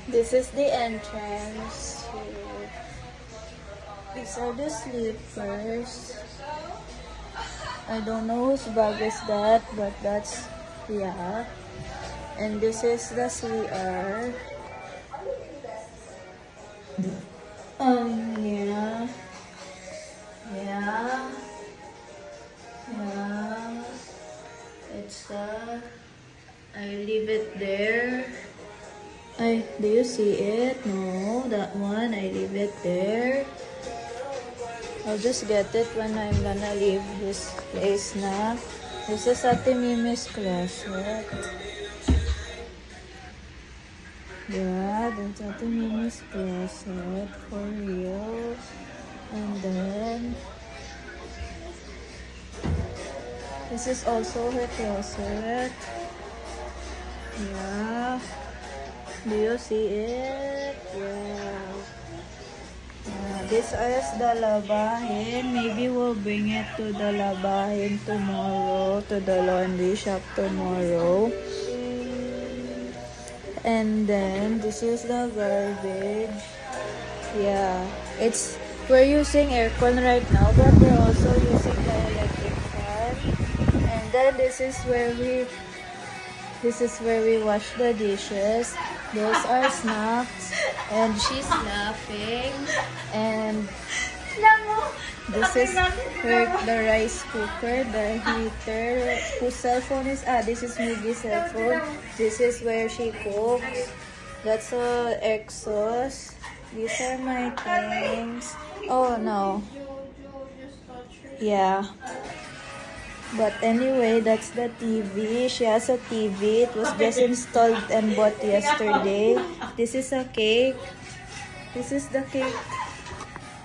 This is the entrance. These are the sleepers. I don't know whose bag is that, but that's, yeah. And this is the CR. Yeah. Yeah. Yeah. It's that. I leave it there. Do you see it? No, that one. I leave it there. I'll just get it when I'm gonna leave this place na. This is Ate Mimi's closet. Yeah, that's Ate Mimi's closet for real. And then this is also her closet. Yeah. Do you see it? Yeah. This is the labahin. Maybe we'll bring it to the labahin tomorrow, to the laundry shop tomorrow. And then this is the garbage. Yeah, we're using aircon right now, but we're also using the electric fan. And then this is where we wash the dishes. Those are snacks, and she's laughing. And this is the rice cooker, the heater. Whose cell phone is? This is Miggy's cell phone. This is where she cooks. That's a exhaust. These are my things. Oh no. Yeah. But anyway, that's the TV. She has a TV. It was just installed and bought yesterday. This is a cake. This is the cake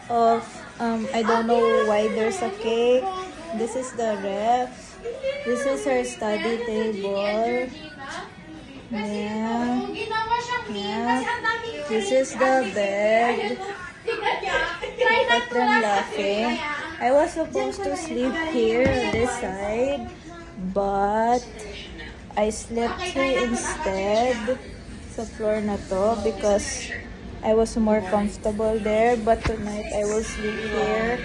of, I don't know why there's a cake. This is the ref. This is her study table. Yeah. Yeah. This is the bed. Look at them laughing. I was supposed to sleep here on this side, but I slept here instead sa floor na to because I was more comfortable there. But tonight I will sleep here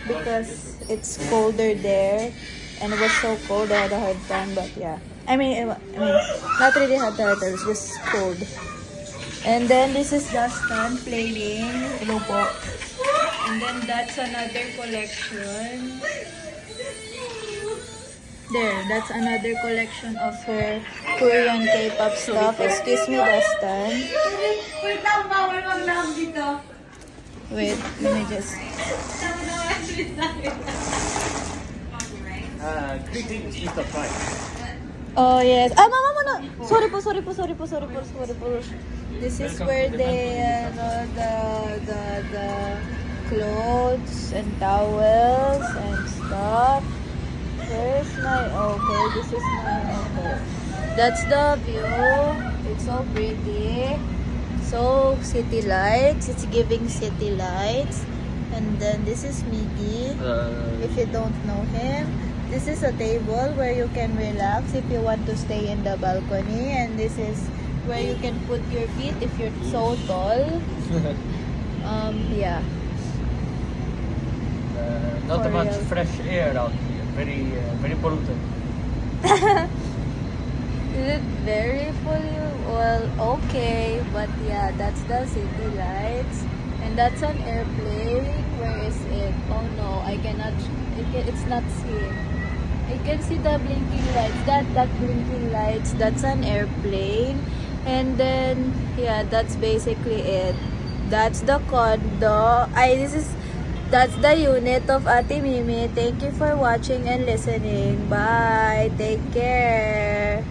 because it's colder there, and it was so cold I had a hard time. But yeah, I mean not really hard time, it was just cold. And then this is Dustin playing. Hello po. And then that's another collection. There, that's another collection of her Korean K-pop stuff. Excuse me, Dustin. Wait lang, bawal mag-love dito. Wait, let me just... Greetings, Mr. Price. Oh, yes. Ah, mama. Sorry po. This is where they, the clothes and towels and stuff. Where's my this is my That's the view. It's so pretty. So city lights. It's giving city lights. And then this is Miggy. If you don't know him, this is a table where you can relax if you want to stay in the balcony. And this is where you can put your feet if you're so tall. Yeah. Not much fresh air out here. Very polluted. Is it very polluted? Well, okay, but yeah, that's the city lights, and that's an airplane. Where is it? Oh no, I cannot. It's not seen. I can see the blinking lights. That blinking lights. That's an airplane, and then yeah, that's basically it. That's the condo. That's the unit of Ate Mimi. Thank you for watching and listening. Bye. Take care.